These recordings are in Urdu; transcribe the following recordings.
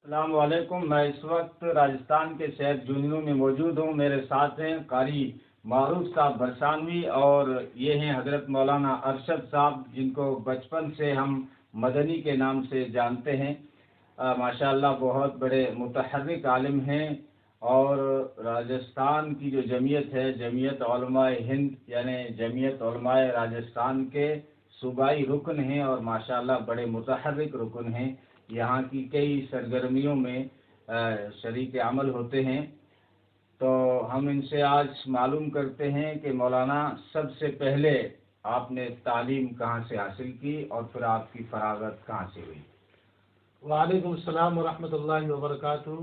السلام علیکم. میں اس وقت راجستھان کے شہر جھنجھنو میں موجود ہوں. میرے ساتھ ہیں قاری معروف صاحب برسانوی اور یہ ہیں حضرت مولانا ارشد صاحب، جن کو بچپن سے ہم مدنی کے نام سے جانتے ہیں. ماشاءاللہ بہت بڑے متحرک عالم ہیں اور راجستھان کی جو جمعیت ہے، جمعیت علماء ہند یعنی جمعیت علماء راجستھان کے صوبائی رکن ہیں اور ماشاءاللہ بڑے متحرک رکن ہیں. یہاں کی کئی سرگرمیوں میں شریک عمل ہوتے ہیں. تو ہم ان سے آج معلوم کرتے ہیں کہ مولانا سب سے پہلے آپ نے تعلیم کہاں سے حاصل کی اور پھر آپ کی فراغت کہاں سے ہوئی؟ وعلیکم السلام ورحمۃ اللہ وبرکاتہ.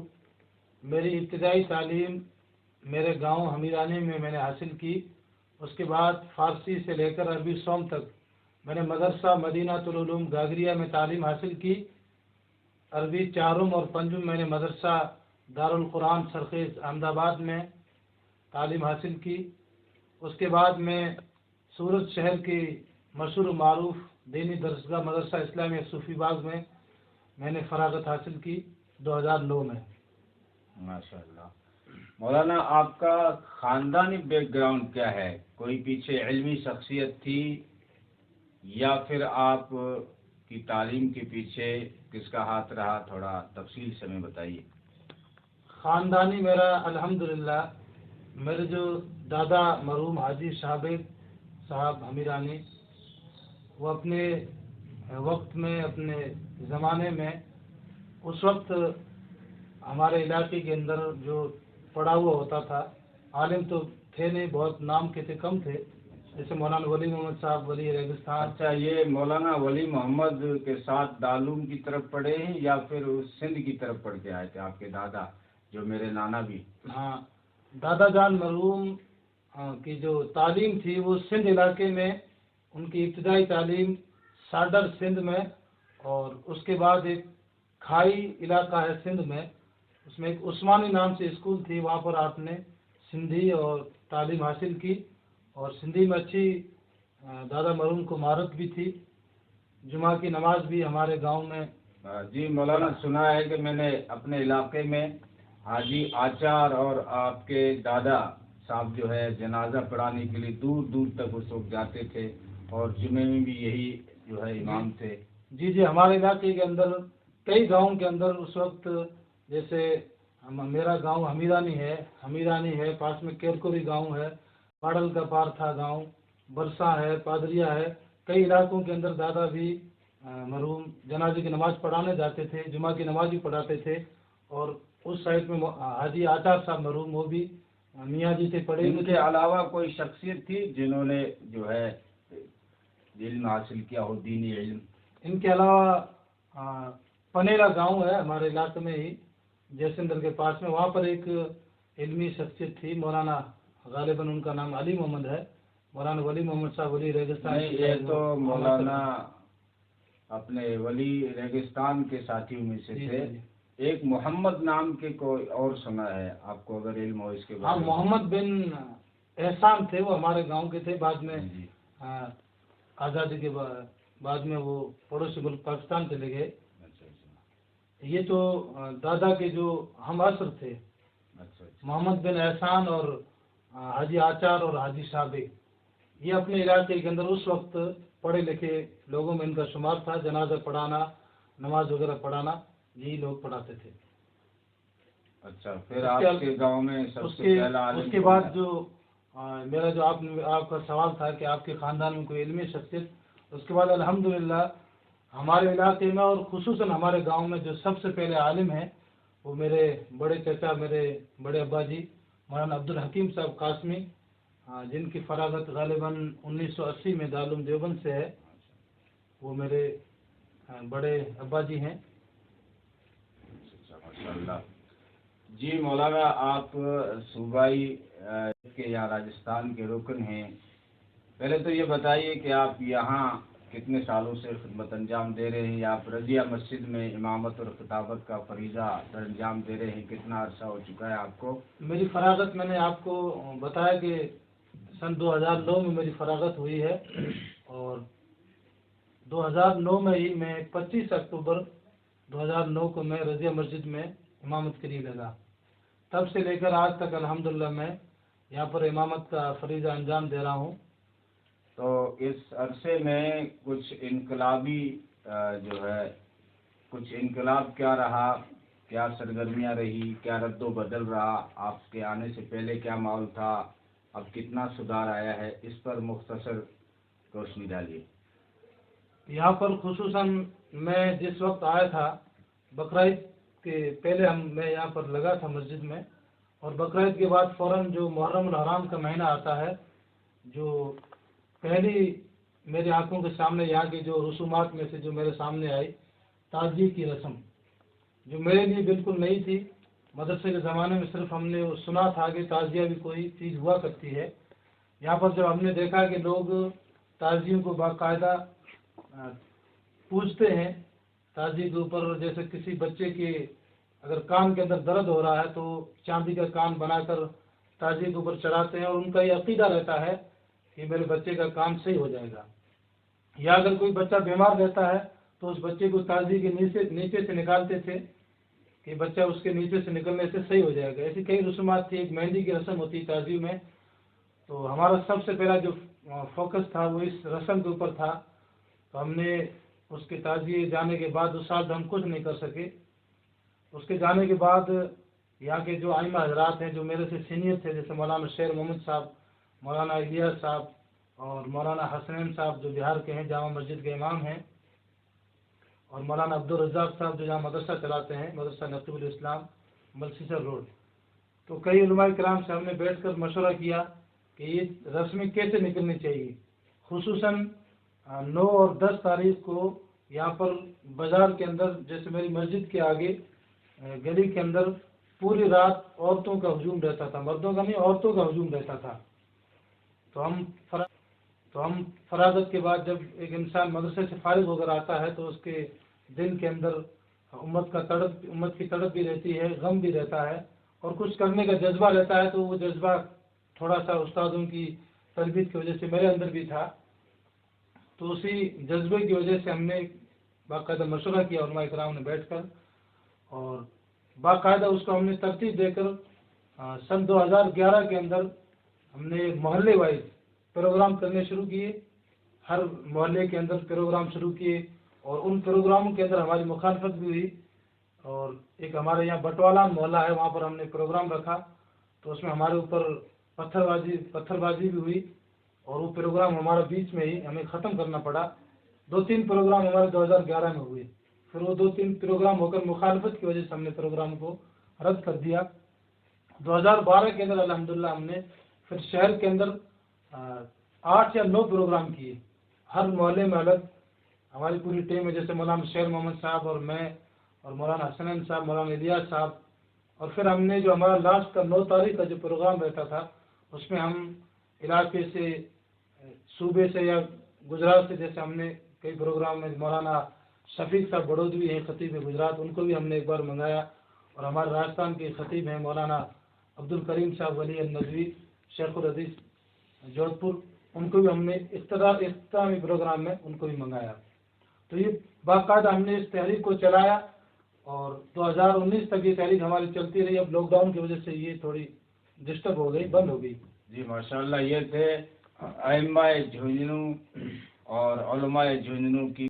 میری ابتدائی تعلیم میرے گاؤں حمیرانی میں نے حاصل کی. اس کے بعد فارسی سے لے کر عربی سوم تک میں نے مدرسہ مدینہ العلوم گاگریہ میں تعلیم حاصل کی. عربی چارم اور پنجم میں نے مدرسہ دارالقرآن سرخیز احمد آباد میں تعلیم حاصل کی. اس کے بعد میں سورت شہر کی مشہور و معروف دینی درسگاہ مدرسہ اسلامیہ صوفی باغ میں نے فراغت حاصل کی 2009 میں. ماشاءاللہ. مولانا آپ کا خاندانی بیک گراؤنڈ کیا ہے؟ کوئی پیچھے علمی شخصیت تھی یا پھر آپ کی تعلیم کے پیچھے کس کا ہاتھ رہا؟ تھوڑا تفصیل سے ہمیں بتائیے. خاندانی میرا الحمدللہ میرے جو دادا مرحوم حاجی صاحب حمیرانی، وہ اپنے وقت میں اپنے زمانے میں اس وقت ہمارے علاقے کے اندر جو پڑھا ہوا ہوتا تھا، عالم تو تھے نہیں، بہت نام کے تھے، کم تھے، جیسے مولانا ولی محمد صاحب ولی ریگستان. اچھا، یہ مولانا ولی محمد کے ساتھ دارالعلوم کی طرف پڑھے ہیں یا پھر سندھ کی طرف پڑھ کے آئے تھے آپ کے دادا جو میرے نانا بھی؟ ہاں، دادا جان مرحوم کی جو تعلیم تھی وہ سندھ علاقے میں، ان کی ابتدائی تعلیم ساڈر سندھ میں، اور اس کے بعد ایک کھائی علاقہ ہے سندھ میں، اس میں ایک عثمانی نام سے اسکول تھی، وہاں پر آپ نے سندھی اور تعلیم حاصل کی. اور سندھی میں اچھی دادا مرحوم کو مہارت بھی تھی. جمعہ کی نماز بھی ہمارے گاؤں میں. جی مولانا، سنا ہے کہ میں نے اپنے علاقے میں حاجی آچار اور آپ کے دادا صاحب جو ہے جنازہ پڑھانے کے لیے دور دور تک اس وقت جاتے تھے اور جمعے میں بھی یہی جو ہے امام تھے. جی ہمارے علاقے کے اندر کئی گاؤں کے اندر اس وقت، جیسے میرا گاؤں حمیرانی ہے، پاس میں کیرکوری گاؤں ہے، پاڑل کا پار تھا گاؤں، برسا ہے، پادریا ہے. کئی علاقوں کے اندر دادا بھی مرحوم جنازے کی نماز پڑھانے جاتے تھے، جمعہ کی نماز بھی پڑھاتے تھے. اور اس سائڈ میں حاجی آچار صاحب مرحوم، وہ بھی میاں جی سے پڑھے. ان کے علاوہ کوئی شخصیت تھی جنہوں نے جو ہے علم حاصل کیا ہو، دینی علم؟ ان کے علاوہ پنیرا گاؤں ہے ہمارے علاقے میں ہی، جیسندر کے پاس میں، وہاں پر ایک علمی شخصیت تھی، مولانا غالباً ان کا نام علی محمد ہے، مولانا ولی محمد صاحب ولی ریگستان. یہ تو مولانا اپنے ولی ریگستان کے ساتھیوں میں سے تھے. ایک محمد نام کے کوئی اور سنا ہے آپ کو، اگر علم ہو اس کے بارے میں؟ ہاں، محمد بن احسان تھے، وہ ہمارے گاؤں کے تھے. بعد میں آزادی کے بعد میں وہ پڑوسی ملک پاکستان چلے گئے. یہ تو دادا کے جو ہم عصر تھے، محمد بن احسان اور حاجی آچار اور حاجی صاحب، یہ اپنے علاقے کے اندر اس وقت پڑھے لکھے لوگوں میں ان کا شمار تھا. جنازہ پڑھانا، نماز وغیرہ پڑھانا، یہی لوگ پڑھاتے تھے. اچھا، پھر آپ کے گاؤں میں سب سے پہلا عالم؟ اس کے بعد جو میرا جو آپ کا سوال تھا کہ آپ کے خاندان میں کوئی علمی شخصیت، اس کے بعد الحمدللہ ہمارے علاقے میں اور خصوصاً ہمارے گاؤں میں جو سب سے پہلے عالم ہیں وہ میرے بڑے چچا، میرے بڑے ابا جی مولانا عبدالحکیم صاحب قاسمی، جن کی فراغت غالباً 1980 میں دارالعلوم دیوبند سے ہے. وہ میرے بڑے ابا جی ہیں. ماشاءاللہ. جی مولانا، آپ صوبائی کے یا راجستھان کے رکن ہیں. پہلے تو یہ بتائیے کہ آپ یہاں کتنے سالوں سے خدمت انجام دے رہے ہیں، یا آپ رضیہ مسجد میں امامت اور خطابت کا فریضہ انجام دے رہے ہیں؟ کتنا عرصہ ہو چکا ہے آپ کو؟ میری فراغت میں نے آپ کو بتایا کہ سن 2009 میں میری فراغت ہوئی ہے، اور 2009 میں ہی میں 25 اکتوبر 2009 کو میں رضیہ مسجد میں امامت کے لیے لگا. تب سے لے کر آج تک الحمدللہ میں یہاں پر امامت کا فریضہ انجام دے رہا ہوں. تو اس عرصے میں کچھ انقلابی جو ہے کچھ انقلاب کیا رہا، کیا سرگرمیاں رہی، کیا رد و بدل رہا، آپ کے آنے سے پہلے کیا ماحول تھا، اب کتنا سدھار آیا ہے، اس پر مختصر روشنی ڈالیے. یہاں پر خصوصاً میں جس وقت آیا تھا بقرعید کے پہلے میں یہاں پر لگا تھا مسجد میں، اور بقرعید کے بعد فوراً جو محرم الحرام کا مہینہ آتا ہے، جو پہلی میری آنکھوں کے سامنے یہاں کی جو رسومات میں سے جو میرے سامنے آئی، تعزیے کی رسم، جو میرے لیے بالکل نئی تھی. مدرسے کے زمانے میں صرف ہم نے سنا تھا کہ تعزیہ بھی کوئی چیز ہوا کرتی ہے. یہاں پر جب ہم نے دیکھا کہ لوگ تعزیوں کو باقاعدہ پوچھتے ہیں، تعزیے کے اوپر جیسے کسی بچے کے اگر کان کے اندر درد ہو رہا ہے تو چاندی کا کان بنا کر تعزیے کے اوپر چڑھاتے ہیں، اور ان کا یہ عقیدہ رہتا ہے کہ میرے بچے کا کان صحیح ہو جائے گا. یا اگر کوئی بچہ بیمار رہتا ہے تو اس بچے کو تعزیے کے نیچے سے نکالتے تھے کہ بچہ اس کے نیچے سے نکلنے سے صحیح ہو جائے گا. ایسی کئی رسومات تھی. ایک مہندی کی رسم ہوتی ہے تعزیے میں. تو ہمارا سب سے پہلا جو فوکس تھا وہ اس رسم کے اوپر تھا. تو ہم نے اس کے تعزیے جانے کے بعد اس سال ہم کچھ نہیں کر سکے. اس کے جانے کے بعد یہاں کے جو ائمہ حضرات ہیں جو میرے سے سینئر تھے، جیسے مولانا شیر محمد صاحب، مولانا الیاس صاحب اور مولانا حسنین صاحب جو بہار کے ہیں، جامع مسجد کے امام ہیں، اور مولانا عبدالرزاق صاحب جو جہاں مدرسہ چلاتے ہیں، مدرسہ نقیب الاسلام ملسیسر روڈ. تو کئی علماء کرام سے ہم نے بیٹھ کر مشورہ کیا کہ یہ رسمیں کیسے نکلنی چاہیے. خصوصاً 9 اور 10 تاریخ کو یہاں پر بازار کے اندر، جیسے میری مسجد کے آگے گلی کے اندر پوری رات عورتوں کا ہجوم رہتا تھا، مردوں کا نہیں، عورتوں کا ہجوم رہتا تھا. تو ہم فراغت کے بعد جب ایک انسان مدرسے سے فارغ ہو کر آتا ہے تو اس کے دل کے اندر امت کی تڑپ بھی رہتی ہے، غم بھی رہتا ہے، اور کچھ کرنے کا جذبہ رہتا ہے. تو وہ جذبہ تھوڑا سا استادوں کی تربیت کی وجہ سے میرے اندر بھی تھا. تو اسی جذبے کی وجہ سے ہم نے باقاعدہ مشورہ کیا علماء کرام نے بیٹھ کر، اور باقاعدہ اس کو ہم نے ترتیب دے کر سن 2011 کے اندر ہم نے محلے وائز پروگرام کرنے شروع کیے. ہر محلے کے اندر پروگرام شروع کیے، اور ان پروگراموں کے اندر ہماری مخالفت بھی ہوئی. اور ایک ہمارے یہاں بٹوالان محلہ ہے، وہاں پر ہم نے پروگرام رکھا تو اس میں ہمارے اوپر پتھر بازی بھی ہوئی، اور وہ پروگرام ہمارا بیچ میں ہی ہمیں ختم کرنا پڑا. 2-3 پروگرام ہمارے 2011 میں ہوئے. پھر وہ 2-3 پروگرام ہو کر مخالفت کی وجہ سے ہم نے پروگرام کو رد کر دیا. 2012 کے اندر الحمدللہ ہم نے پھر شہر کے اندر 8 یا 9 پروگرام کیے، ہر محلے میں الگ. ہماری پوری ٹیم ہے، جیسے مولانا شیر محمد صاحب اور میں اور مولانا حسنین صاحب، مولانا الیاس صاحب. اور پھر ہم نے جو ہمارا لاسٹ کا 9 تاریخ کا جو پروگرام رہتا تھا اس میں ہم علاقے سے، صوبے سے یا گجرات سے، جیسے ہم نے کئی پروگرام میں مولانا شفیق صاحب بڑودوی ہیں، خطیب گجرات، ان کو بھی ہم نے ایک بار منگایا. اور ہمارے راجستھان کے خطیب ہیں مولانا عبدالکریم صاحب ولی الندوی، شیخ الحدیث جودھ پور، ان کو بھی ہم نے اختتامی پروگرام میں ان کو بھی منگایا. تو یہ باقاعدہ ہم نے اس تحریک کو چلایا، اور 2019 تک یہ تحریک ہماری چلتی رہی. اب لاک ڈاؤن کی وجہ سے یہ تھوڑی ڈسٹرب ہو گئی، بند ہو گئی. جی ماشاءاللہ، یہ تھے ائمہ جھنجھنو اور علماء جھنجھنو کی